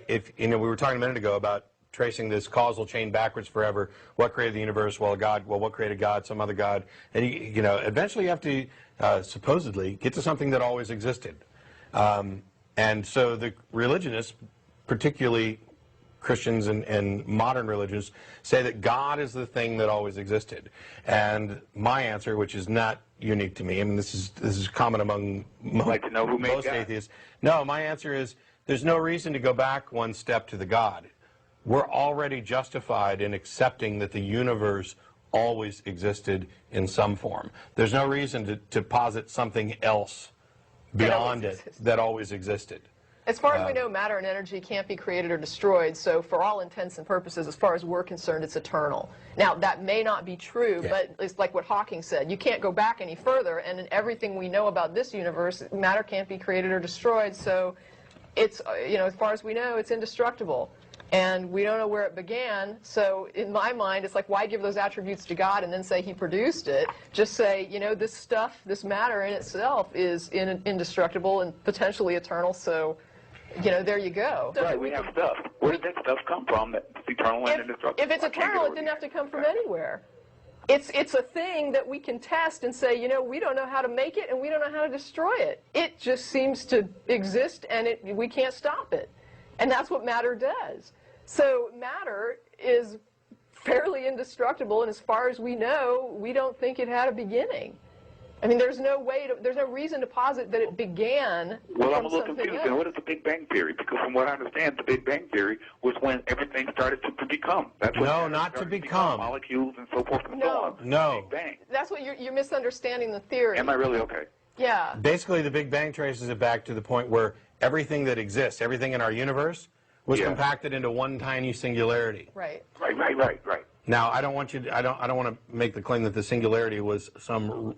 if we were talking a minute ago about tracing this causal chain backwards forever. What created the universe? Well, God. Well, what created God? Some other God. And eventually you have to supposedly get to something that always existed. And so the religionists, particularly Christians and modern religions, say that God is the thing that always existed. And my answer, which is not unique to me, I mean this is common among like to know who made most God. atheists. No, my answer is there's no reason to go back one step to the God. We're already justified in accepting that the universe always existed in some form. There's no reason to posit something else beyond it that always existed. As far as we know, matter and energy can't be created or destroyed, so for all intents and purposes, as far as we're concerned, it's eternal. Now, that may not be true, but it's like what Hawking said. You can't go back any further, and in everything we know about this universe, matter can't be created or destroyed, so it's, as far as we know, it's indestructible. And we don't know where it began, so in my mind, it's like, why give those attributes to God and then say He produced it? Just say, this stuff, this matter in itself is indestructible and potentially eternal, so, there you go. Right, we have stuff. Where did that stuff come from that's eternal and indestructible? If it's eternal, it didn't have to come from anywhere. It's a thing that we can test and say, we don't know how to make it and we don't know how to destroy it. It just seems to exist and we can't stop it. And that's what matter does. So matter is fairly indestructible, and as far as we know, we don't think it had a beginning. I mean, there's no reason to posit that it began Well, I'm from a little something confused. else. What is the Big Bang Theory? Because from what I understand, the Big Bang Theory was when everything started to become. That's when No, not to become. Molecules and so forth and so No. on. No. Big Bang. That's what you're misunderstanding the theory. Am I really okay? Yeah. Basically, the Big Bang traces it back to the point where everything that exists, everything in our universe, was compacted into one tiny singularity. Right. Right. Now, I don't want to make the claim that the singularity was some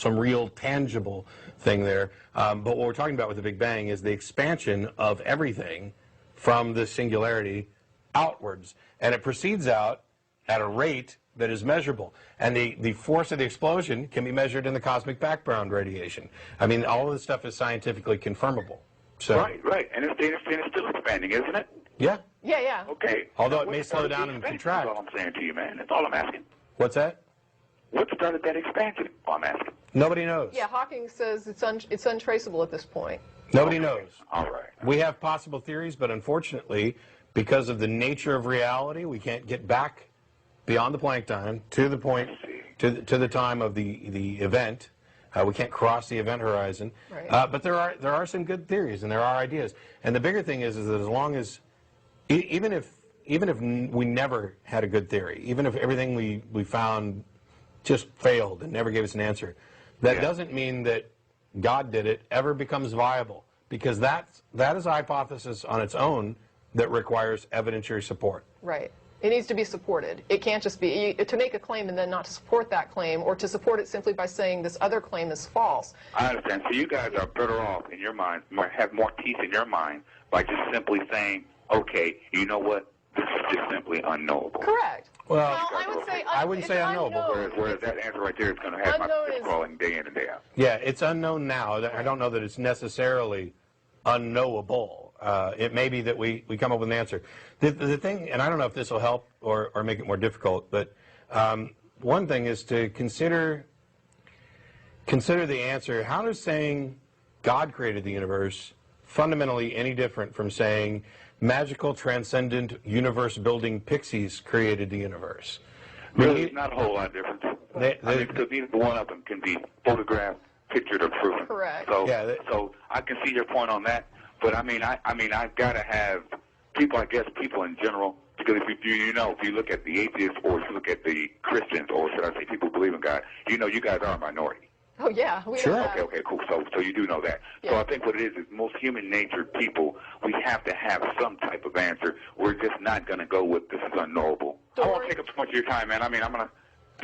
real tangible thing there. But what we're talking about with the Big Bang is the expansion of everything from the singularity outwards, and it proceeds out at a rate that is measurable. And the force of the explosion can be measured in the cosmic background radiation. I mean, all of this stuff is scientifically confirmable. So, Right. And it's still expanding, isn't it? Yeah. Yeah. Okay. Although Now, it may what slow started down the and expansion? contract. That's all I'm saying to you, man. That's all I'm asking. What's that? What started that expansion? All I'm asking. Nobody knows. Yeah, Hawking says it's untraceable at this point. Nobody knows. All right. We have possible theories, but unfortunately, because of the nature of reality, we can't get back beyond the Planck time to the point, to the time of the event. We can't cross the event horizon. Right. But there are some good theories, and there are ideas. And the bigger thing is that as long as, even if we never had a good theory, even if everything we found just failed and never gave us an answer, that doesn't mean that God did it ever becomes viable, because that is a hypothesis on its own that requires evidentiary support. Right. It needs to be supported. It can't just be to make a claim and then not to support that claim, or to support it simply by saying this other claim is false. I understand. So you guys are better off in your mind, have more peace in your mind by just simply saying, okay, you know what, this is just simply unknowable. Correct. Well, I would say I wouldn't say unknowable. Whereas that answer right there is going to have my Unknown is- crawling day in and day out. Yeah, it's unknown now. I don't know that it's necessarily unknowable. It may be that we come up with an answer. The thing, and I don't know if this will help or make it more difficult, but one thing is to consider the answer. How does saying God created the universe fundamentally any different from saying magical, transcendent, universe-building pixies created the universe? Really, not a whole lot different. Because neither one of them can be photographed, pictured, or proven. Correct. So, Yeah, so I can see your point on that. But I mean, I've got to have people. I guess people in general, because if you look at the atheists, or if you look at the Christians, or should I say people who believe in God, you guys are a minority. Oh yeah, we know that. Okay, cool. So you do know that. Yeah. So I think what it is most human-natured people, we have to have some type of answer. We're just not going to go with this is unknowable. I won't take up too much of your time, man. I mean, I'm going to,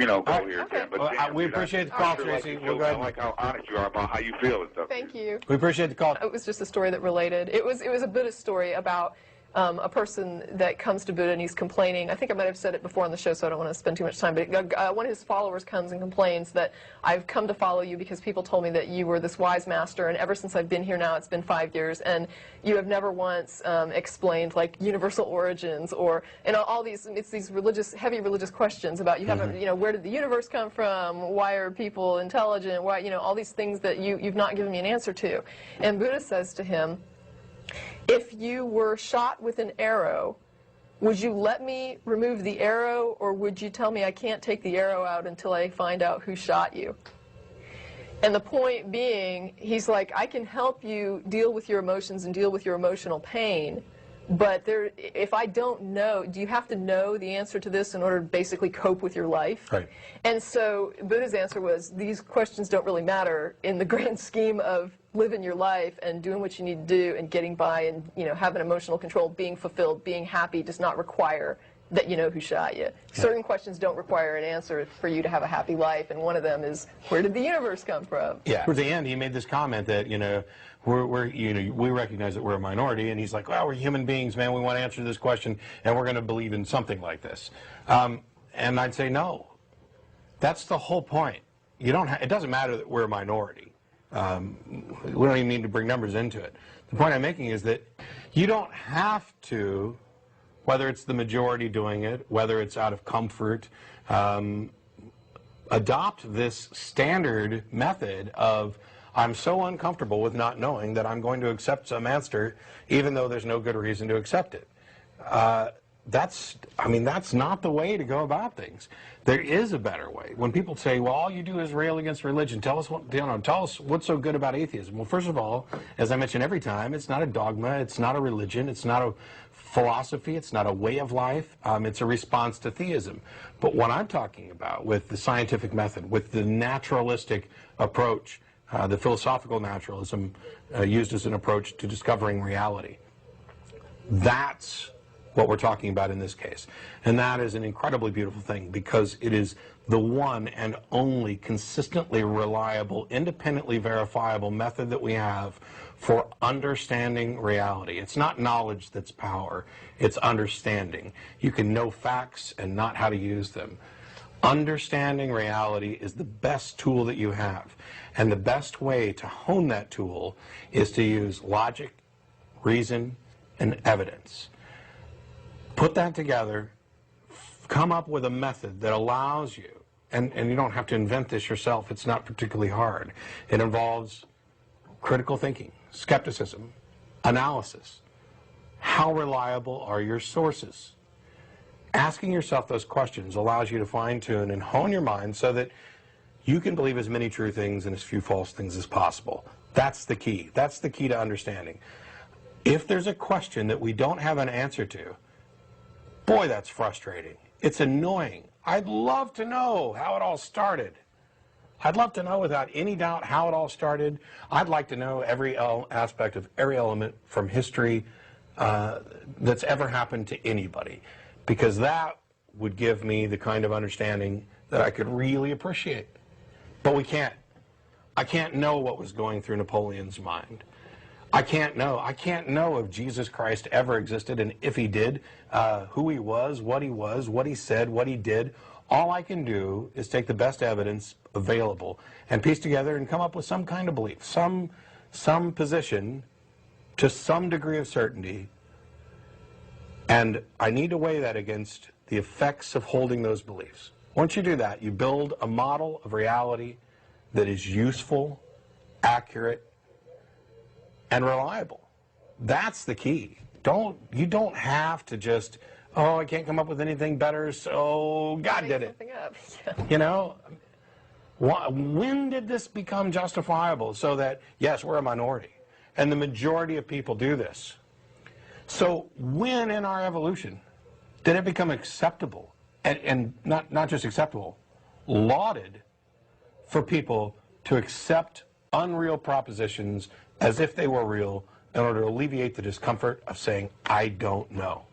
go here. Okay. Jen, but Well, damn, we dude, appreciate the I call, sure Tracy. Like We'll go ahead I like how honest you are about how you feel and stuff. Thank you. We appreciate the call. It was just a story that related. It was a Buddhist story about a person that comes to Buddha and he's complaining. I think I might have said it before on the show, so I don't want to spend too much time, but one of his followers comes and complains that I've come to follow you because people told me that you were this wise master, and ever since I've been here now, it's been 5 years, and you have never once explained like universal origins or all these, it's these religious, heavy religious questions about you haven't, where did the universe come from, why are people intelligent, why, all these things that you've not given me an answer to. And Buddha says to him, if you were shot with an arrow, would you let me remove the arrow, or would you tell me I can't take the arrow out until I find out who shot you? And the point being, he's like, I can help you deal with your emotions and deal with your emotional pain, but if I don't know, do you have to know the answer to this in order to basically cope with your life? Right. And so Buddha's answer was, these questions don't really matter in the grand scheme of living your life and doing what you need to do and getting by and having emotional control, being fulfilled, being happy does not require that you know who shot you. Yeah. Certain questions don't require an answer for you to have a happy life, and one of them is, where did the universe come from? Yeah. Towards the end, he made this comment that we recognize that we're a minority, and he's like, well, we're human beings, man. We want to answer this question, and we're going to believe in something like this. And I'd say no. That's the whole point. It doesn't matter that we're a minority. We don't even need to bring numbers into it. The point I'm making is that you don't have to, whether it's the majority doing it, whether it's out of comfort, adopt this standard method of, I'm so uncomfortable with not knowing that I'm going to accept some answer even though there's no good reason to accept it. That's not the way to go about things. There is a better way. When people say, well, all you do is rail against religion, tell us what's so good about atheism. Well, first of all, as I mention every time, it's not a dogma, it's not a religion, it's not a philosophy, it's not a way of life, it's a response to theism. But what I'm talking about with the scientific method, with the naturalistic approach, the philosophical naturalism used as an approach to discovering reality, that's what we're talking about in this case. And that is an incredibly beautiful thing, because it is the one and only consistently reliable, independently verifiable method that we have for understanding reality. It's not knowledge that's power, it's understanding. You can know facts and not how to use them. Understanding reality is the best tool that you have. And the best way to hone that tool is to use logic, reason, and evidence. Put that together, come up with a method that allows you, and you don't have to invent this yourself, it's not particularly hard. It involves critical thinking, skepticism, analysis. How reliable are your sources? Asking yourself those questions allows you to fine-tune and hone your mind so that you can believe as many true things and as few false things as possible. That's the key. That's the key to understanding. If there's a question that we don't have an answer to, boy, that's frustrating. It's annoying. I'd love to know how it all started. I'd love to know without any doubt how it all started. I'd like to know every aspect of every element from history that's ever happened to anybody, because that would give me the kind of understanding that I could really appreciate. But we can't. I can't know what was going through Napoleon's mind. I can't know if Jesus Christ ever existed, and if he did, who he was, what he said, what he did. All I can do is take the best evidence available and piece together and come up with some kind of belief, some position to some degree of certainty. And I need to weigh that against the effects of holding those beliefs. Once you do that, you build a model of reality that is useful, accurate, and reliable. That's the key. You don't have to just, oh, I can't come up with anything better, so God did it. Yeah. When did this become justifiable so that, yes, we're a minority, and the majority of people do this? So when in our evolution did it become acceptable, and not just acceptable, lauded for people to accept unreal propositions as if they were real in order to alleviate the discomfort of saying, I don't know?